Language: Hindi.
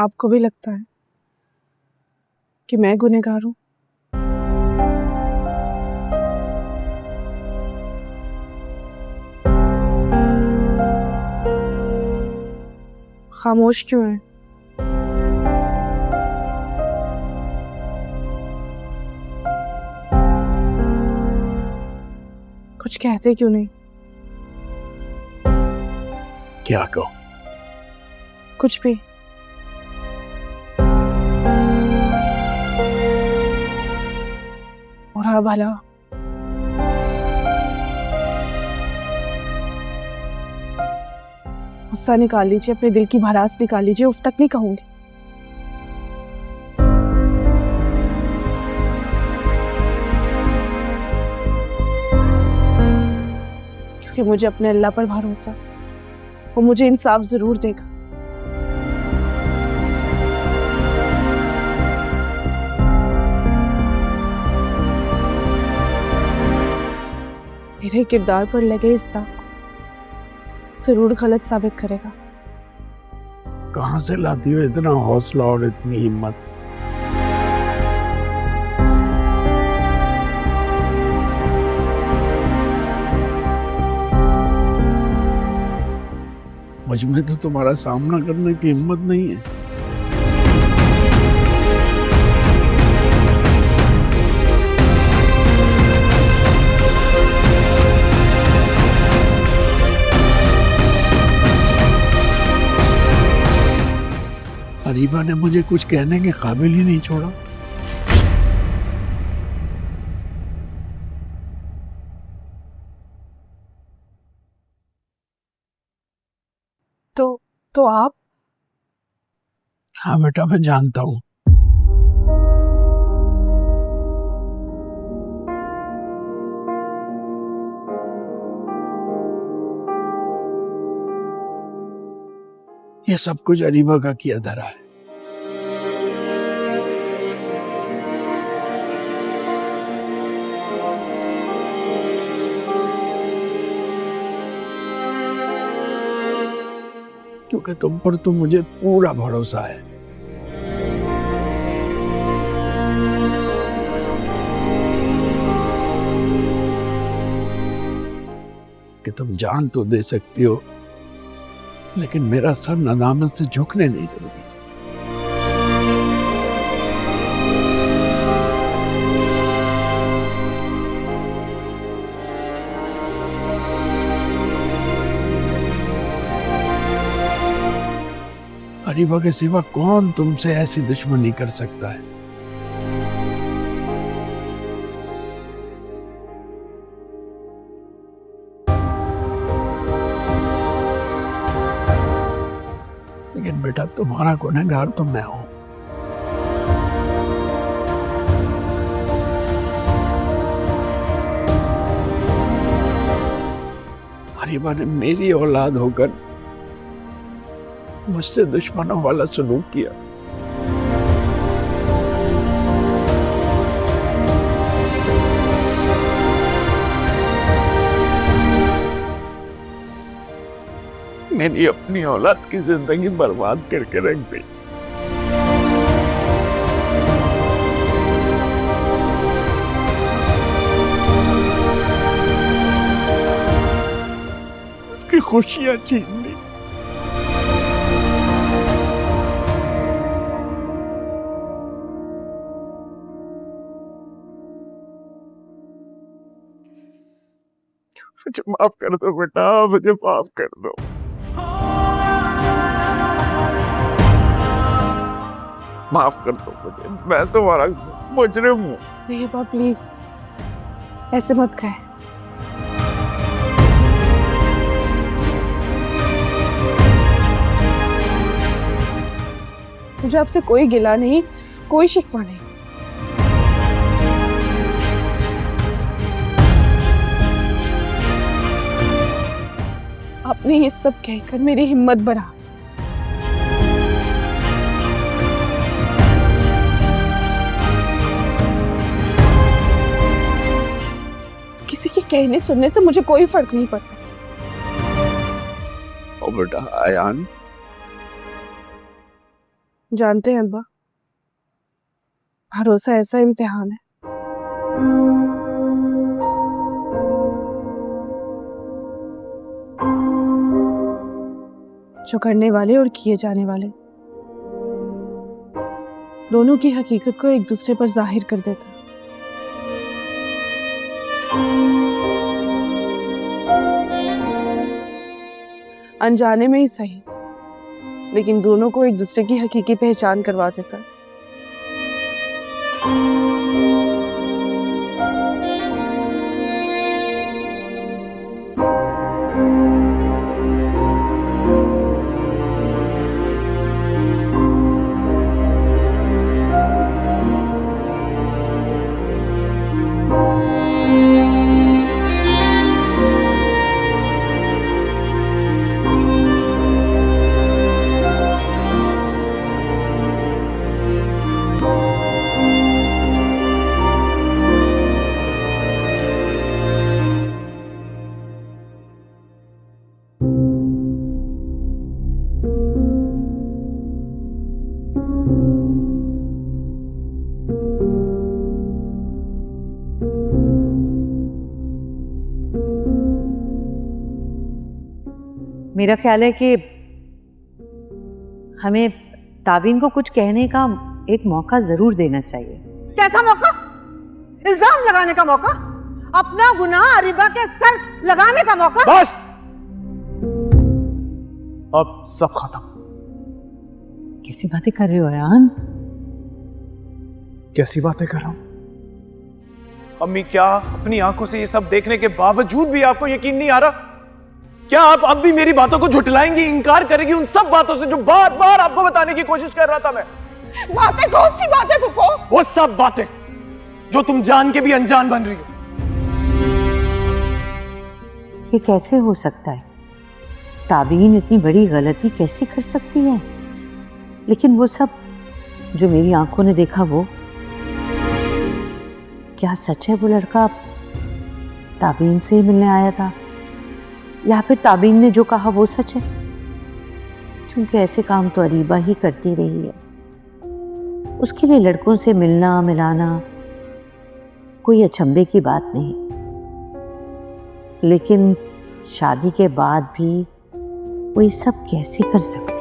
आपको भी लगता है कि मैं गुनहगार हूं? खामोश क्यों है? कुछ कहते क्यों नहीं? क्या कहूं? कुछ भी। बुरा भला गुस्सा निकाल लीजिए, अपने दिल की भड़ास निकाल लीजिए, उफ तक नहीं कहूंगी। क्योंकि मुझे अपने अल्लाह पर भरोसा, वो मुझे इंसाफ जरूर देगा। मेरे किरदार पर लगे इस दाग को जरूर गलत साबित करेगा। कहां से लाती हो इतना हौसला और इतनी हिम्मत? मुझ में तो तुम्हारा सामना करने की हिम्मत नहीं है। अरीबा ने मुझे कुछ कहने के काबिल ही नहीं छोड़ा। तो आप? हाँ बेटा, मैं जानता हूं। ये सब कुछ अरीबा का किया धरा है। क्योंकि तुम पर तो मुझे पूरा भरोसा है। कि तुम जान तो दे सकती हो, लेकिन मेरा सर नदामत से झुकने नहीं दोगी। अरीबा के सिवा कौन तुमसे ऐसी दुश्मनी कर सकता है? लेकिन बेटा, तुम्हारा गुनहगार तो मैं हूं। अरीबा ने मेरी औलाद होकर मुझसे दुश्मनों वाला सलूक किया। मेरी अपनी औलाद की जिंदगी बर्बाद करके रख दी। उसकी खुशियां छीन ली। मुझे माफ कर दो बेटा, मुझे माफ कर दो। माफ कर दो मुझे, मैं तुम्हारा मुजरिम हूँ। नहीं पापा, प्लीज ऐसे मत कहे। मुझे आपसे कोई गिला नहीं, कोई शिकवा नहीं। आपने ये सब कहकर मेरी हिम्मत बढ़ा दी। किसी के कहने सुनने से मुझे कोई फर्क नहीं पड़ता। ओ बेटा आयान, जानते हैं अब्बा, भरोसा ऐसा इम्तिहान है। जो करने वाले और किए जाने वाले दोनों की हकीकत को एक दूसरे पर जाहिर कर देता है। अनजाने में ही सही, लेकिन दोनों को एक दूसरे की हकीकी पहचान करवा देता है। मेरा ख्याल है कि हमें ताबीन को कुछ कहने का एक मौका जरूर देना चाहिए। कैसा मौका? इल्जाम लगाने का मौका? अपना गुनाह अरीबा के सर लगाने का मौका? बस, अब सब खत्म। कैसी बातें कर रहे हो यान? कैसी बातें कर रहा हूं? अम्मी, क्या अपनी आंखों से ये सब देखने के बावजूद भी आपको यकीन नहीं आ रहा? क्या आप अब भी मेरी बातों को झुठलाएंगी, इनकार करेंगी उन सब बातों से जो बार बार आपको बताने की कोशिश कर रहा था मैं? बातें? कौन सी बातें फूफो? वो सब बातें जो तुम जान के भी अनजान बन रही हो। ये कैसे हो सकता है? ताबीन इतनी बड़ी गलती कैसे कर सकती है? लेकिन वो सब जो मेरी आंखों ने देखा, वो क्या सच है? वो लड़का ताबीन से ही मिलने आया था, या फिर ताबीन ने जो कहा वो सच है? क्योंकि ऐसे काम तो अरीबा ही करती रही है। उसके लिए लड़कों से मिलना मिलाना कोई अचंभे की बात नहीं, लेकिन शादी के बाद भी वो ये सब कैसे कर सकती?